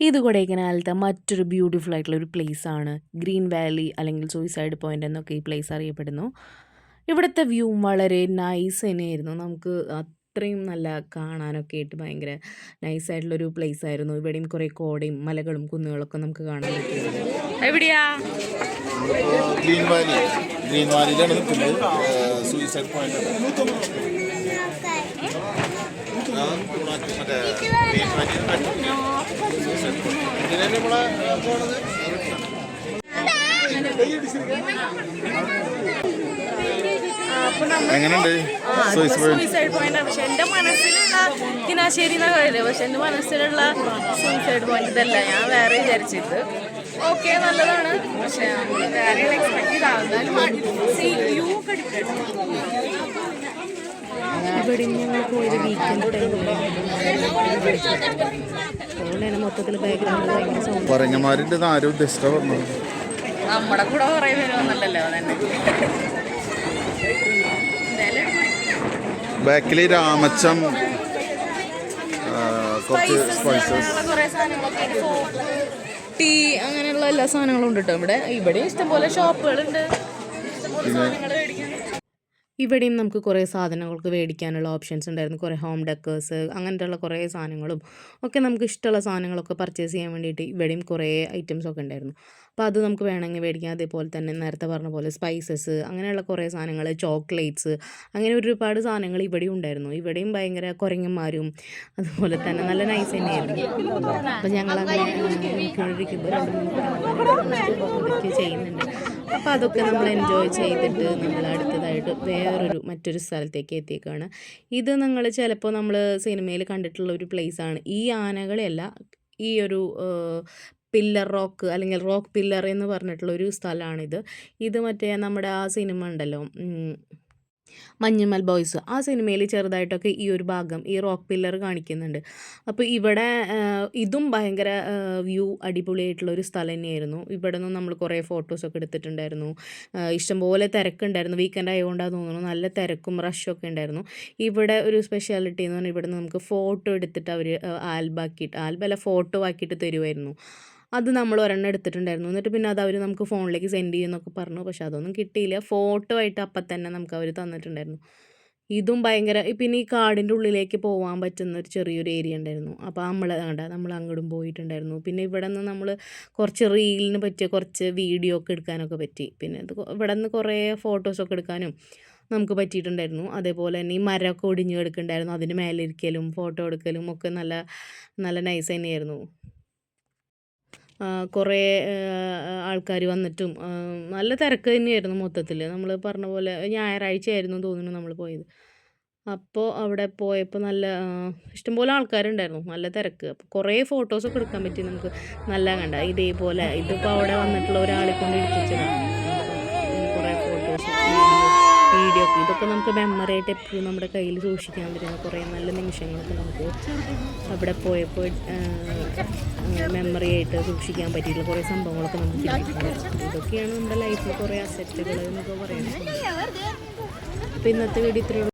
ഇത് കൊടൈക്കനാലിലത്തെ മറ്റൊരു ബ്യൂട്ടിഫുൾ ആയിട്ടുള്ള ഒരു പ്ലേസാണ് ഗ്രീൻ വാലി അല്ലെങ്കിൽ സൂയിസൈഡ് പോയിൻ്റ് എന്നൊക്കെ ഈ പ്ലേസ് അറിയപ്പെടുന്നു. ഇവിടുത്തെ വ്യൂ വളരെ നൈസ് തന്നെയായിരുന്നു. നമുക്ക് അത്രയും നല്ല കാണാനൊക്കെ ആയിട്ട് ഭയങ്കര നൈസായിട്ടുള്ളൊരു പ്ലേസ് ആയിരുന്നു. ഇവിടെയും കുറേ കോടയും മലകളും കുന്നുകളൊക്കെ നമുക്ക് കാണാൻ പറ്റുന്നുണ്ട്. എവിടെയാ? ഗ്രീൻ വാലിയിലാണ് നിൽക്കുന്നത്. സൂയിസൈഡ് പോയിന്റ് എങ്ങനെയുണ്ട്? Suicide point. പക്ഷെ എൻ്റെ മനസ്സിലുള്ള കിനാശ്ശേരി എന്നാ പറയുന്നത്. പക്ഷെ എൻ്റെ മനസ്സിലുള്ള സൂയിസൈഡ് പോയിന്റ് ഇതല്ല. ഞാൻ വേറെ വിചാരിച്ചത്. ഓക്കെ, നല്ലതാണ്. പക്ഷെ വേറെ എക്സ്പെക്ട് ചെയ്താലും യു ഒക്കെ ഇവിടെ ഞങ്ങൾ പോയത് വീക്കെൻഡ് ടൈമിലാണ്. മൊത്തത്തിൽ ബാക്ക്ഗ്രൗണ്ട് ഭയങ്കര സൗണ്ട്. പറഞ്ഞമാരുടെ ആരും ഉദ്ദേശിച്ച പറഞ്ഞു. നമ്മുടെ കൂടെ കുറേ പേര് വന്നിട്ടല്ലോ തന്നെ. ബാക്കില് രാമച്ചം, കുറച്ച് സ്പൈസസ്, കുറേ സാധനങ്ങളൊക്കെ, ടീ, അങ്ങനെയുള്ള എല്ലാ സാധനങ്ങളും ഉണ്ട് കേട്ടോ. ഇവിടെ ഇഷ്ടംപോലെ ഷോപ്പുകളുണ്ട്. ഇഷ്ടംപോലെ സാധനങ്ങൾ മേടിക്കാൻ. ഇവിടെയും നമുക്ക് കുറേ സാധനങ്ങൾക്ക് മേടിക്കാനുള്ള ഓപ്ഷൻസ് ഉണ്ടായിരുന്നു. കുറേ ഹോം ഡെക്കേഴ്സ് അങ്ങനത്തെയുള്ള കുറേ സാധനങ്ങളും ഒക്കെ നമുക്ക് ഇഷ്ടമുള്ള സാധനങ്ങളൊക്കെ പർച്ചേസ് ചെയ്യാൻ വേണ്ടിയിട്ട് ഇവിടെയും കുറേ ഐറ്റംസ് ഒക്കെ ഉണ്ടായിരുന്നു. അപ്പോൾ അത് നമുക്ക് വേണമെങ്കിൽ മേടിക്കാം. അതേപോലെ തന്നെ നേരത്തെ പറഞ്ഞ പോലെ സ്പൈസസ്, അങ്ങനെയുള്ള കുറേ സാധനങ്ങൾ, ചോക്ലേറ്റ്സ്, അങ്ങനെ ഒരുപാട് സാധനങ്ങൾ ഇവിടെയും ഉണ്ടായിരുന്നു. ഇവിടെയും ഭയങ്കര കുരങ്ങന്മാരും അതുപോലെ തന്നെ നല്ല നൈസ് തന്നെയായിരുന്നു. അപ്പോൾ ഞങ്ങളങ്ങനെ നോക്കിക്കൊണ്ടിരിക്കുമ്പോൾ 2-3 ചെയ്യുന്നുണ്ട്. അപ്പോൾ അതൊക്കെ നമ്മൾ എൻജോയ് ചെയ്തിട്ട് നമ്മൾ അടുത്തതായിട്ട് മറ്റൊരു സ്ഥലത്തേക്ക് എത്തിയേക്കാണ്. ഇത് നിങ്ങൾ ചിലപ്പോൾ നമ്മൾ സിനിമയിൽ കണ്ടിട്ടുള്ള ഒരു പ്ലേസാണ്. ഈ ആനകളെയല്ല, ഈ ഒരു പില്ലർ റോക്ക് അല്ലെങ്കിൽ റോക്ക് പില്ലർ എന്ന് പറഞ്ഞിട്ടുള്ളൊരു സ്ഥലമാണിത്. ഇത് മറ്റേ നമ്മുടെ ആ സിനിമ ഉണ്ടല്ലോ, മഞ്ഞുമൽ ബോയ്സ്, ആ സിനിമയിൽ ചെറുതായിട്ടൊക്കെ ഈ ഒരു ഭാഗം ഈ റോക്ക് പില്ലർ കാണിക്കുന്നുണ്ട്. അപ്പോൾ ഇവിടെ ഇതും ഭയങ്കര വ്യൂ അടിപൊളിയായിട്ടുള്ളൊരു സ്ഥലം തന്നെയായിരുന്നു. ഇവിടെ നിന്ന് നമ്മൾ കുറേ ഫോട്ടോസൊക്കെ എടുത്തിട്ടുണ്ടായിരുന്നു. ഇഷ്ടംപോലെ തിരക്കുണ്ടായിരുന്നു. വീക്കെൻഡ് ആയതുകൊണ്ടാണ് തോന്നുന്നു നല്ല തിരക്കും റഷൊക്കെ ഉണ്ടായിരുന്നു. ഇവിടെ ഒരു സ്പെഷ്യാലിറ്റി എന്ന് പറഞ്ഞാൽ ഇവിടെ നിന്ന് നമുക്ക് ഫോട്ടോ എടുത്തിട്ട് അവർ ആൽബമല്ല ഫോട്ടോ ആക്കിയിട്ട് തരുമായിരുന്നു. അത് നമ്മൾ ഒരെണ്ണം എടുത്തിട്ടുണ്ടായിരുന്നു. എന്നിട്ട് പിന്നെ അത് അവർ നമുക്ക് ഫോണിലേക്ക് സെൻഡ് ചെയ്യുമെന്നൊക്കെ പറഞ്ഞു. പക്ഷെ അതൊന്നും കിട്ടിയില്ല. ഫോട്ടോ ആയിട്ട് അപ്പം തന്നെ നമുക്ക് അവർ തന്നിട്ടുണ്ടായിരുന്നു. ഇതും ഭയങ്കര, പിന്നെ ഈ കാടിൻ്റെ ഉള്ളിലേക്ക് പോകാൻ പറ്റുന്ന ഒരു ചെറിയൊരു ഏരിയ ഉണ്ടായിരുന്നു. അപ്പോൾ നമ്മൾ അങ്ങോട്ടും പോയിട്ടുണ്ടായിരുന്നു. പിന്നെ ഇവിടെ നിന്ന് നമ്മൾ കുറച്ച് റീലിന് പറ്റിയ കുറച്ച് വീഡിയോ ഒക്കെ എടുക്കാനൊക്കെ പറ്റി. പിന്നെ ഇവിടെ നിന്ന് കുറേ ഫോട്ടോസൊക്കെ എടുക്കാനും നമുക്ക് പറ്റിയിട്ടുണ്ടായിരുന്നു. അതേപോലെ തന്നെ ഈ മരമൊക്കെ ഒടിഞ്ഞ് കിടക്കുന്നുണ്ടായിരുന്നു. അതിന് മേലെ ഇരിക്കലും ഫോട്ടോ എടുക്കലും ഒക്കെ നല്ല നല്ല നൈസ് തന്നെയായിരുന്നു. കുറേ ആൾക്കാർ വന്നിട്ടും നല്ല തിരക്ക് തന്നെയായിരുന്നു മൊത്തത്തിൽ. നമ്മൾ പറഞ്ഞ പോലെ ഞായറാഴ്ച ആയിരുന്നു തോന്നുന്നു നമ്മൾ പോയത്. അപ്പോൾ അവിടെ പോയപ്പോൾ നല്ല ഇഷ്ടംപോലെ ആൾക്കാരുണ്ടായിരുന്നു, നല്ല തിരക്ക്. അപ്പോൾ കുറേ ഫോട്ടോസൊക്കെ എടുക്കാൻ പറ്റി നമുക്ക്. നല്ല കണ്ട ഇതേപോലെ ഇതിപ്പോൾ അവിടെ വന്നിട്ടുള്ള ഒരാളെ കൊണ്ട് എടുപ്പിച്ചതാണ്. കുറേ ഫോട്ടോസ്, വീഡിയോ ഒക്കെ, ഇതൊക്കെ നമുക്ക് മെമ്മറി ആയിട്ട് എപ്പോഴും നമ്മുടെ കയ്യിൽ സൂക്ഷിക്കാൻ പറ്റുന്ന കുറേ നല്ല നിമിഷങ്ങളൊക്കെ നമുക്ക് അവിടെ പോയപ്പോൾ മെമ്മറി ആയിട്ട് സൂക്ഷിക്കാൻ പറ്റിയിട്ടുള്ള കുറേ സംഭവങ്ങളൊക്കെ നമുക്ക് കിട്ടിയിട്ടുണ്ട്. ഇതൊക്കെയാണ് നമ്മുടെ ലൈഫിൽ കുറേ അസറ്റുകൾ എന്നൊക്കെ പറയുന്നത്. അപ്പോൾ ഇന്നത്തെ വീഡിയോ ഇത്രയും